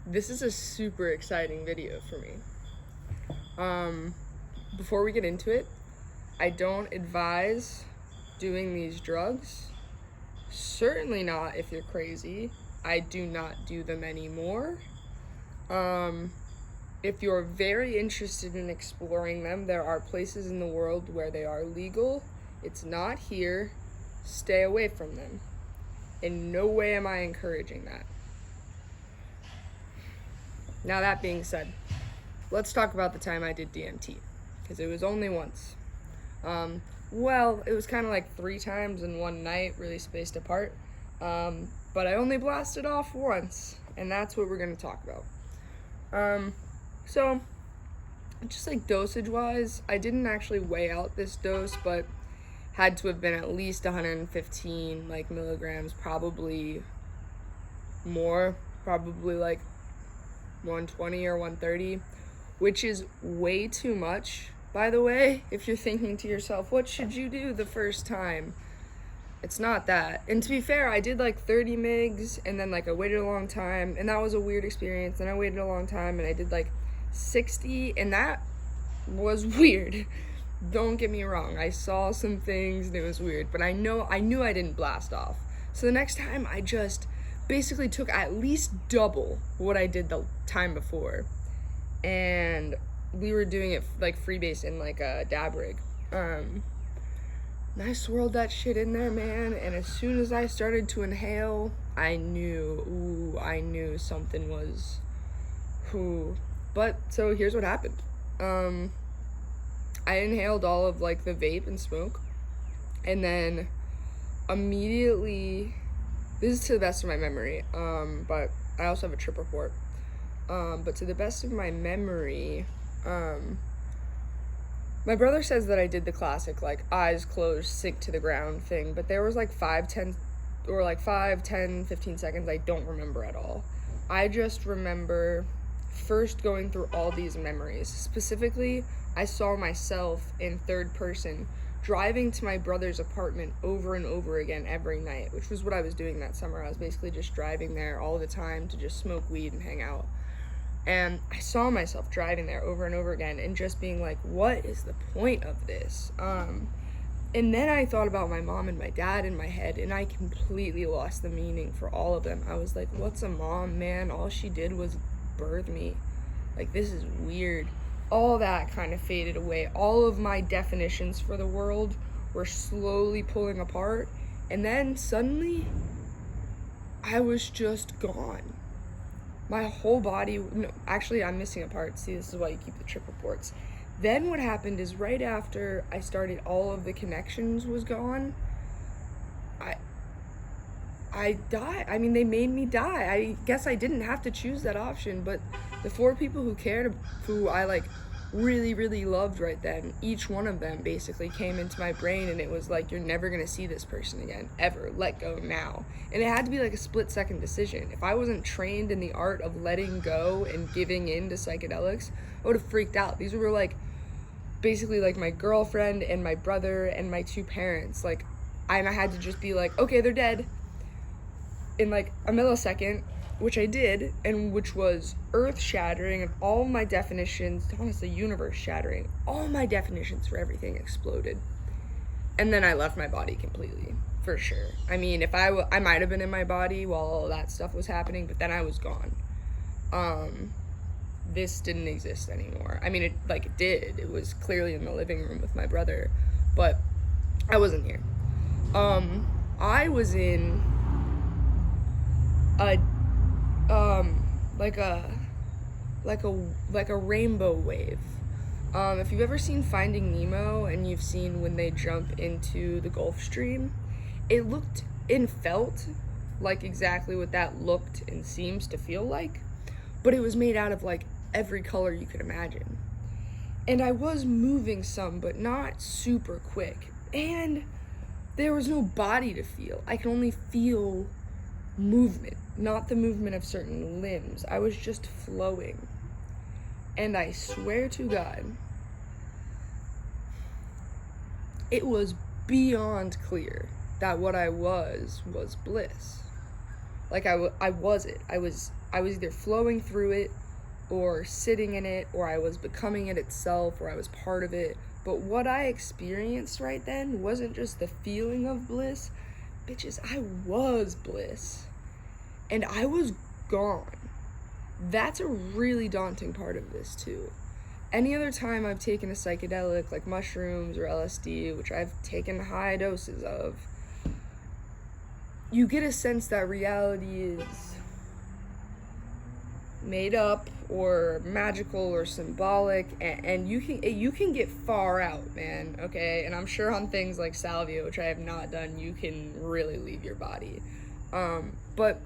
This is a super exciting video for me. Before we get into it, I don't advise doing these drugs. Certainly not if you're crazy. I do not do them anymore. If you're very interested in exploring them, there are places in the world where they are legal. It's not here. Stay away from them. In no way am I encouraging that. Now that being said, let's talk about the time I did DMT, because it was only once. It was kind of like 3 times in one night, really spaced apart. But I only blasted off once, and that's what we're going to talk about. So, just like dosage-wise, I didn't actually weigh out this dose, but had to have been at least 115 milligrams, probably more, probably like 120 or 130, which is way too much, by the way. If you're thinking to yourself, what should you do the first time? It's not that. And to be fair, I did like 30 mgs, and then I waited a long time, and that was a weird experience. Then I waited a long time, and I did 60, and that was weird. Don't get me wrong, I saw some things and it was weird, but I knew I didn't blast off. So the next time I just basically took at least double what I did the time before, and we were doing it freebase in a dab rig. And I swirled that shit in there, man, and as soon as I started to inhale, I knew something was But so here's what happened. I inhaled all of the vape and smoke, and then immediately, this is to the best of my memory, but I also have a trip report, but to the best of my memory, my brother says that I did the classic eyes closed, sink to the ground thing, but there was 5, 10 15 seconds I don't remember at all. I just remember first going through all these memories. Specifically, I saw myself in third person driving to my brother's apartment over and over again every night, which was what I was doing that summer. I was basically just driving there all the time to just smoke weed and hang out. And I saw myself driving there over and over again and just being like, what is the point of this? And then I thought about my mom and my dad in my head, and I completely lost the meaning for all of them. I was like, what's a mom, man? All she did was birth me. This is weird. All that kind of faded away. All of my definitions for the world were slowly pulling apart, and then suddenly I was just gone. My whole body, no, actually I'm missing a part. See, this is why you keep the trip reports. Then what happened is right after I started, all of the connections was gone. I died. I mean, they made me die. I guess I didn't have to choose that option, but the 4 people who cared, who I really, really loved right then, each one of them basically came into my brain, and it was you're never gonna see this person again, ever. Let go now. And it had to be a split-second decision. If I wasn't trained in the art of letting go and giving in to psychedelics, I would have freaked out. These were basically my girlfriend and my brother and my 2 parents. And I had to just be okay, they're dead in a millisecond, which I did, and which was earth-shattering, and all my definitions, honestly, universe-shattering, all my definitions for everything exploded. And then I left my body completely, for sure. I mean, if I might have been in my body while all that stuff was happening, but then I was gone. This didn't exist anymore. I mean, it did. It was clearly in the living room with my brother, but I wasn't here. I was in a rainbow wave. If you've ever seen Finding Nemo and you've seen when they jump into the Gulf Stream, it looked and felt like exactly what that looked and seems to feel like, but it was made out of every color you could imagine. And I was moving some, but not super quick, and there was no body to feel. I could only feel movement, not the movement of certain limbs. I was just flowing. And I swear to God, it was beyond clear that what I was bliss. Like I was it. I was either flowing through it or sitting in it, or I was becoming it itself, or I was part of it. But what I experienced right then wasn't just the feeling of bliss. Bitches, I was bliss. And I was gone. That's a really daunting part of this too. Any other time I've taken a psychedelic like mushrooms or LSD, which I've taken high doses of, you get a sense that reality is made up or magical or symbolic, and you can get far out, man, okay? And I'm sure on things like salvia, which I have not done, you can really leave your body. But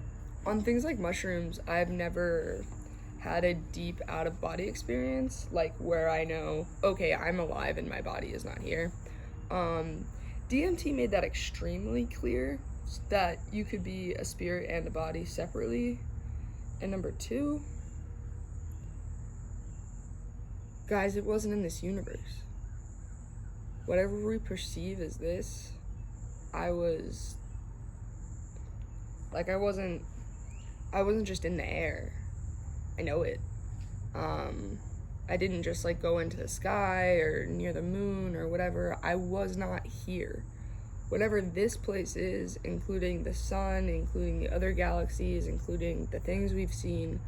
on things like mushrooms, I've never had a deep out-of-body experience, like where I know, okay, I'm alive and my body is not here. DMT made that extremely clear, that you could be a spirit and a body separately. And number two, guys, it wasn't in this universe. Whatever we perceive as this, I wasn't just in the air. I know it. I didn't just like go into the sky or near the moon or whatever. I was not here. Whatever this place is, including the sun, including the other galaxies, including the things we've seen,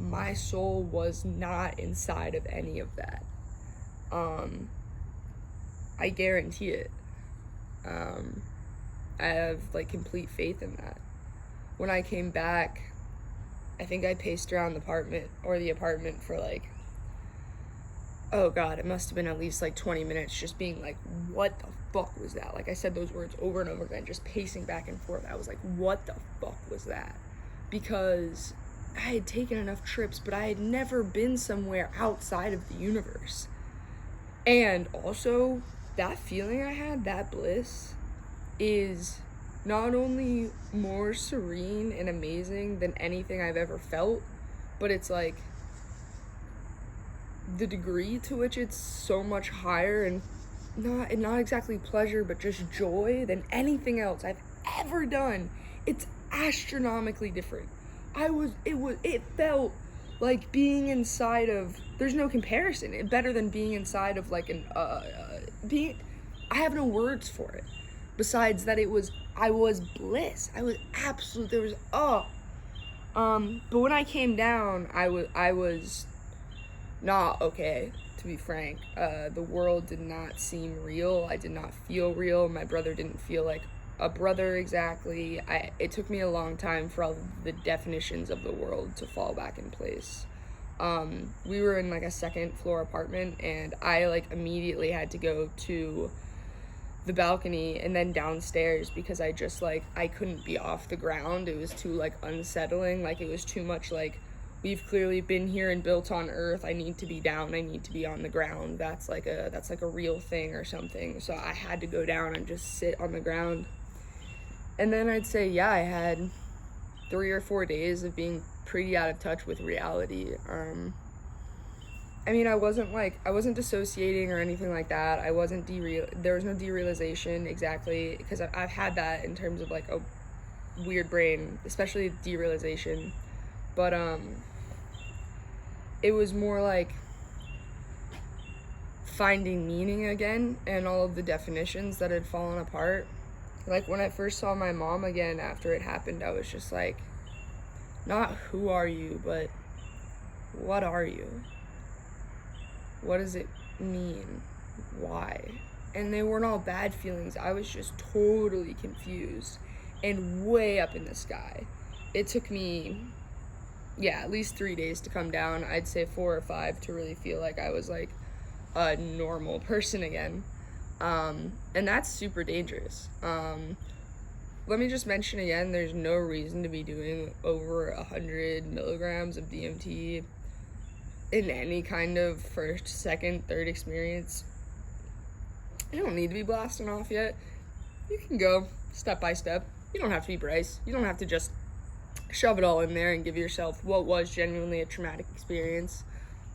my soul was not inside of any of that. I guarantee it. I have like complete faith in that. When I came back, I think I paced around the apartment for like, oh God, it must have been at least like 20 minutes just being like, what the fuck was that? Like I said those words over and over again, just pacing back and forth. I was like, what the fuck was that? Because I had taken enough trips, but I had never been somewhere outside of the universe. And also, that feeling I had, that bliss, is not only more serene and amazing than anything I've ever felt, but it's like the degree to which it's so much higher and not exactly pleasure, but just joy than anything else I've ever done. It's astronomically different. It felt like being inside of, there's no comparison. It better than being inside of like I have no words for it. Besides that I was bliss. I was absolute, there was, but when I came down, I was not okay, to be frank. The world did not seem real. I did not feel real. My brother didn't feel like a brother exactly. It took me a long time for all the definitions of the world to fall back in place. We were in like a second floor apartment, and I like immediately had to go to the balcony and then downstairs because I just like, I couldn't be off the ground. It was too like unsettling. Like it was too much like, we've clearly been here and built on earth. I need to be down. I need to be on the ground. That's like a real thing or something. So I had to go down and just sit on the ground. And then I'd say, yeah, I had 3 or 4 days of being pretty out of touch with reality. I mean, I wasn't dissociating or anything like that. There was no derealization exactly, because I've had that in terms of like a weird brain, especially derealization. But it was more like finding meaning again and all of the definitions that had fallen apart. Like when I first saw my mom again after it happened, I was just like, not who are you, but what are you? What does it mean? Why? And they weren't all bad feelings. I was just totally confused and way up in the sky. It took me, at least 3 days to come down. I'd say 4 or 5 to really feel like I was like a normal person again. And that's super dangerous. Let me just mention again, there's no reason to be doing over 100 milligrams of DMT in any kind of first, second, third experience. You don't need to be blasting off yet. You can go step by step. You don't have to be Bryce. You don't have to just shove it all in there and give yourself what was genuinely a traumatic experience.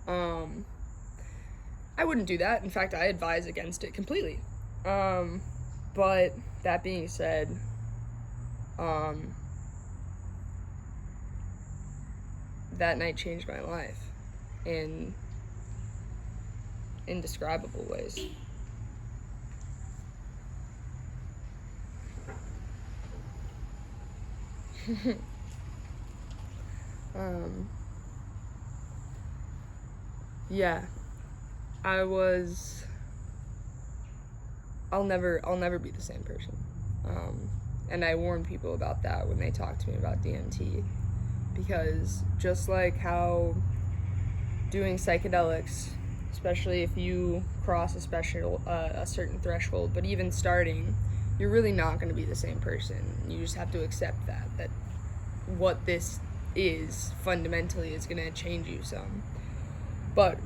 I wouldn't do that. In fact, I advise against it completely. But that being said, that night changed my life in indescribable ways. Yeah, I'll never be the same person. And I warn people about that when they talk to me about DMT, because just like how doing psychedelics, especially if you cross a certain threshold, but even starting, you're really not going to be the same person. You just have to accept that what this is fundamentally is going to change you some. But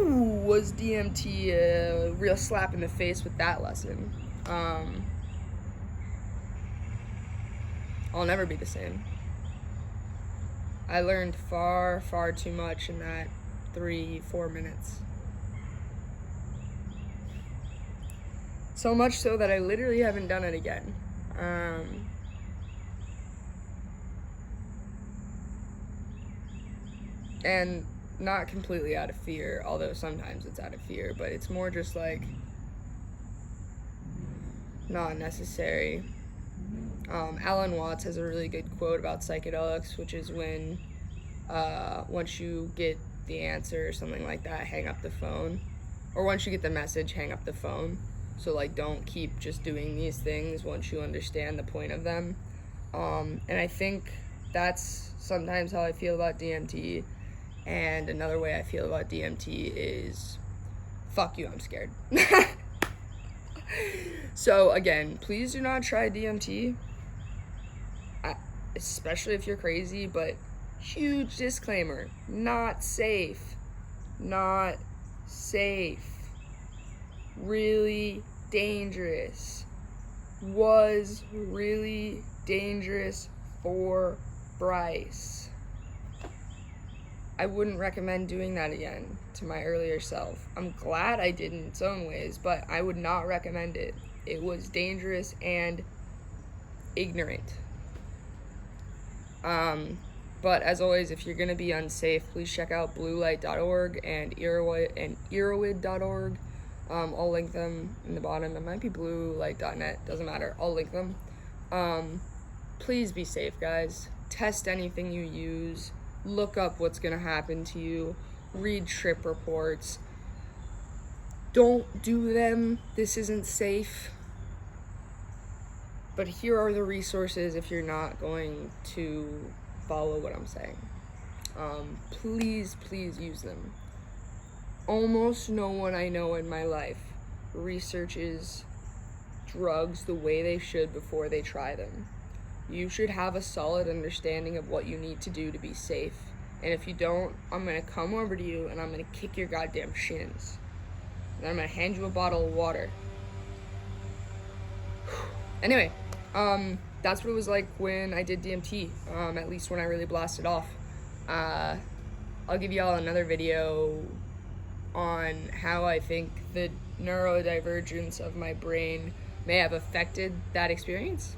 was DMT a real slap in the face with that lesson? I'll never be the same. I learned far, far too much in that 3-4 minutes. So much so that I literally haven't done it again. And not completely out of fear, although sometimes it's out of fear, but it's more just like not necessary. Alan Watts has a really good quote about psychedelics, which is when once you get the answer or something like that, hang up the phone. Or once you get the message, hang up the phone. So like, don't keep just doing these things once you understand the point of them. And I think that's sometimes how I feel about DMT. And another way I feel about DMT is, fuck you, I'm scared. So again, please do not try DMT, especially if you're crazy, but huge disclaimer, not safe, really dangerous, was really dangerous for Bryce. I wouldn't recommend doing that again to my earlier self. I'm glad I did in its own ways, but I would not recommend it. It was dangerous and ignorant. But as always, if you're gonna be unsafe, please check out bluelight.org and Erowid.org. I'll link them in the bottom. It might be bluelight.net, doesn't matter. I'll link them. Please be safe, guys. Test anything you use. Look up what's gonna happen to you. Read trip reports. Don't do them. This isn't safe. But here are the resources if you're not going to follow what I'm saying. Please use them. Almost no one I know in my life researches drugs the way they should before they try them. You should have a solid understanding of what you need to do to be safe. And if you don't, I'm gonna come over to you and I'm gonna kick your goddamn shins. And I'm gonna hand you a bottle of water. Anyway, that's what it was like when I did DMT, at least when I really blasted off. I'll give y'all another video on how I think the neurodivergence of my brain may have affected that experience.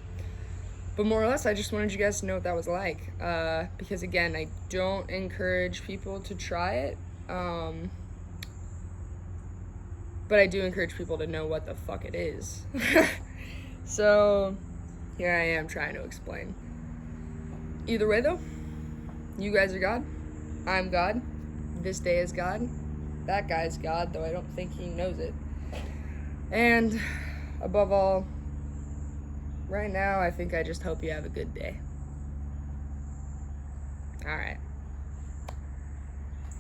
But more or less, I just wanted you guys to know what that was like. Because again, I don't encourage people to try it. But I do encourage people to know what the fuck it is. So, here I am trying to explain. Either way though, you guys are God. I'm God. This day is God. That guy's God, though I don't think he knows it. And above all, right now, I think I just hope you have a good day. All right.